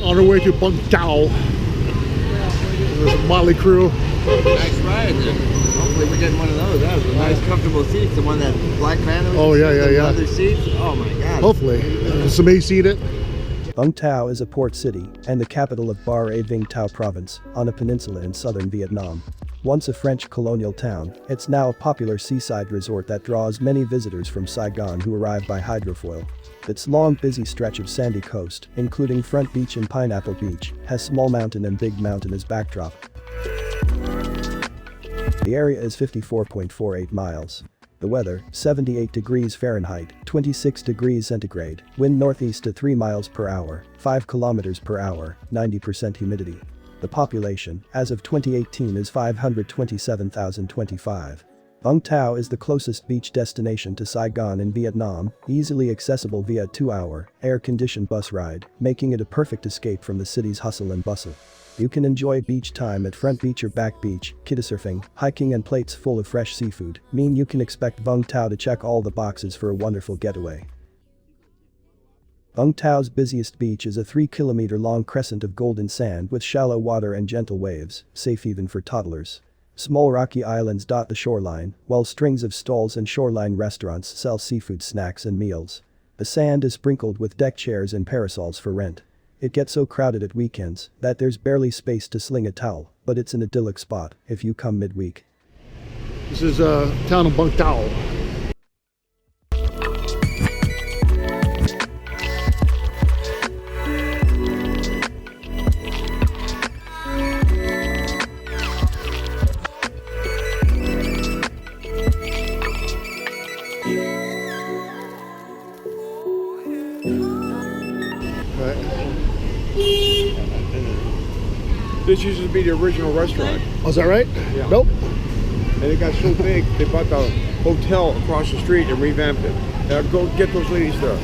on our way to Vaug Tau. There's a motley crew. Nice ride. Hopefully we're getting one of those. That was a nice, comfortable seats. The one that black van was. Oh yeah, yeah, yeah. Leather seats. Oh my God. Hopefully, there's some AC in it. Vaug Tau is a port city and the capital of Vaug Tau province on a peninsula in southern Vietnam. Once a French colonial town, it's now a popular seaside resort that draws many visitors from Saigon who arrive by hydrofoil. Its long, busy stretch of sandy coast, including Front Beach and Pineapple Beach, has Small Mountain and Big Mountain as backdrop. The area is 54.48 miles. The weather, 78 degrees Fahrenheit, 26 degrees centigrade, wind northeast to 3 miles per hour, 5 kilometers per hour, 90% humidity. The population, as of 2018, is 527,025. Vaug Tau is the closest beach destination to Saigon in Vietnam, easily accessible via a 2-hour, air-conditioned bus ride, making it a perfect escape from the city's hustle and bustle. You can enjoy beach time at Front Beach or Back Beach, kitesurfing, hiking and plates full of fresh seafood mean you can expect Vaug Tau to check all the boxes for a wonderful getaway. Vaug Tau's busiest beach is a 3-kilometer-long crescent of golden sand with shallow water and gentle waves, safe even for toddlers. Small rocky islands dot the shoreline, while strings of stalls and shoreline restaurants sell seafood snacks and meals. The sand is sprinkled with deck chairs and parasols for rent. It gets so crowded at weekends that there's barely space to sling a towel, but it's an idyllic spot if you come midweek. This is town of Vaug Tau. This used to be the original restaurant. Oh, is that right? Yeah. Nope. And it got so big, they bought the hotel across the street and revamped it. Go get those ladies there.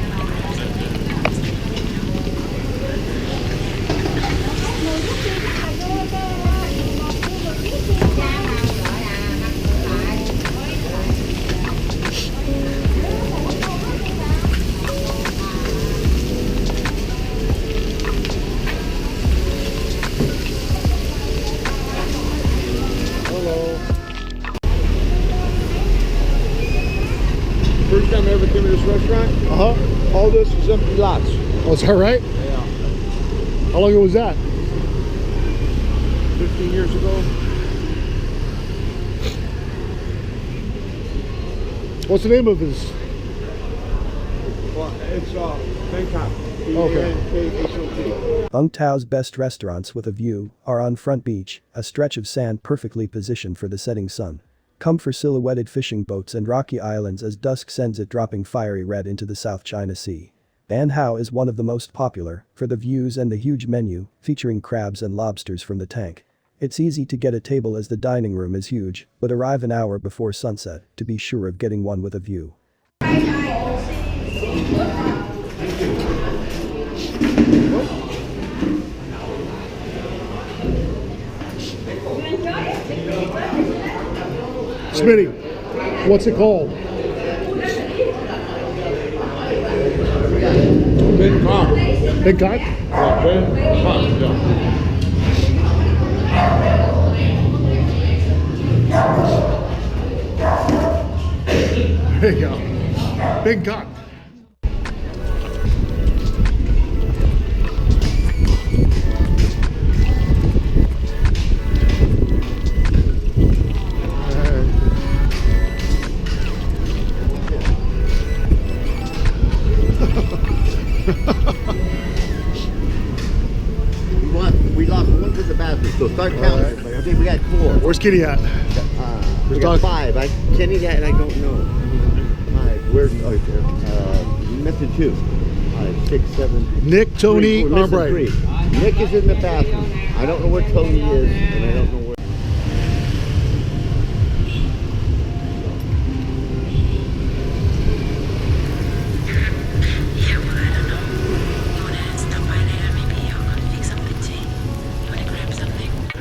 First time I ever came to this restaurant, all this was empty lots. Oh, is that right? Yeah. How long ago was that? 15 years ago. What's the name of this? Well, it's Bangkok. Okay. Vaug Tau's best restaurants with a view are on Front Beach, a stretch of sand perfectly positioned for the setting sun. Come for silhouetted fishing boats and rocky islands as dusk sends it dropping fiery red into the South China Sea. Ban Hao is one of the most popular for the views and the huge menu, featuring crabs and lobsters from the tank. It's easy to get a table as the dining room is huge, but arrive an hour before sunset to be sure of getting one with a view. Smitty, what's it called? Bangkok. Bangkok? Yeah, Bangkok, yeah. There you go. Bangkok. We lost one to the bathroom, so start counting. Right. I think we got 4. Where's Kitty at? We got 5. Kenny, that I don't know. 5. Where's missing 2. 5, 6, 7. Nick, Tony, We're missing Albright. 3. Nick is in the bathroom. I don't know where Tony is, and I don't know where.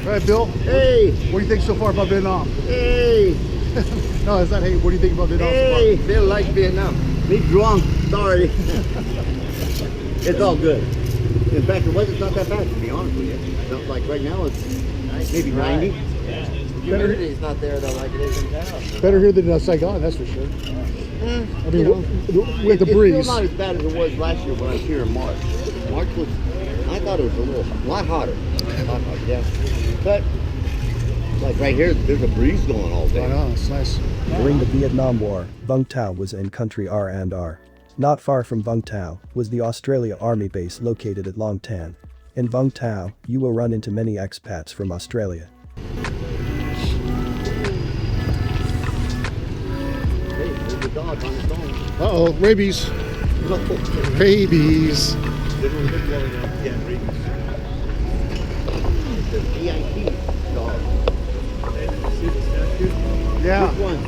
All right, Bill. Hey! What do you think so far about Vietnam? Hey! No, it's not hey. What do you think about Vietnam Hey! so Feel like Vietnam. Me drunk. Sorry. It's all good. In fact, the weather's not that bad, to be honest with you. So, like right now, it's maybe 90. Humidity is not there though, like it is in town. Better here than Saigon, that's for sure. I mean, with the breeze. It's still not as bad as it was last year when I was here in March. March was, I thought it was a lot hotter. Yeah. But, like right here, there's a breeze going all day. Right on, it's nice. During the Vietnam War, Vaug Tau was in country R&R. Not far from Vaug Tau was the Australia Army base located at Long Tan. In Vaug Tau, you will run into many expats from Australia. Hey, there's a dog on its own. Uh-oh, rabies. Rabies. Yeah, rabies. It's a VIP dog. Yeah. Which one?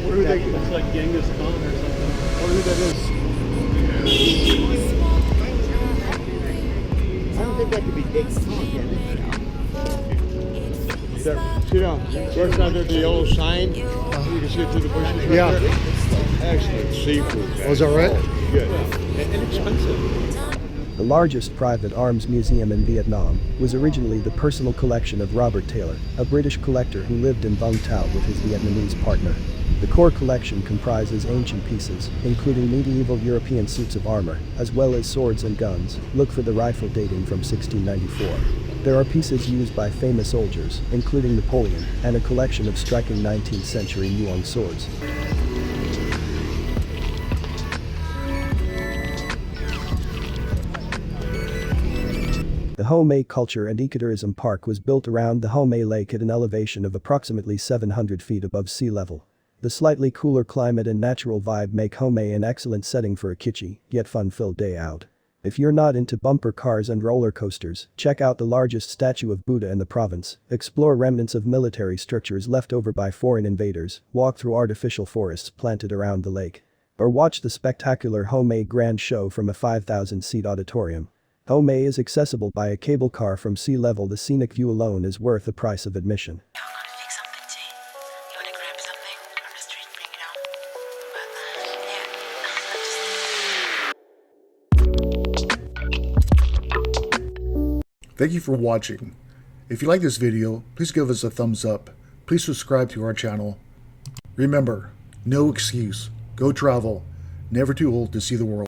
Who they, It's like Genghis Khan or something. I wonder who that is. I don't think that could be Genghis Khan, can it? See now, where's not there the yellow sign? You can see it through the bushes right Yeah. there. Excellent seafood. Man. Oh, is that right? Good. Inexpensive. The largest private arms museum in Vietnam was originally the personal collection of Robert Taylor, a British collector who lived in Vaug Tau with his Vietnamese partner. The core collection comprises ancient pieces, including medieval European suits of armor, as well as swords and guns. Look for the rifle dating from 1694. There are pieces used by famous soldiers, including Napoleon, and a collection of striking 19th century Muong swords. The Ho Mai Culture and Ecotourism Park was built around the Ho Mai Lake at an elevation of approximately 700 feet above sea level. The slightly cooler climate and natural vibe make Ho Mai an excellent setting for a kitschy, yet fun-filled day out. If you're not into bumper cars and roller coasters, check out the largest statue of Buddha in the province, explore remnants of military structures left over by foreign invaders, walk through artificial forests planted around the lake, or watch the spectacular Ho Mai Grand Show from a 5,000-seat auditorium. Ho Mai is accessible by a cable car from sea level. The scenic view alone is worth the price of admission. You want to fix something, T? You want to grab something from the street and bring it home? But, yeah, Thank you for watching. If you like this video, please give us a thumbs up. Please subscribe to our channel. Remember, no excuse. Go travel. Never too old to see the world.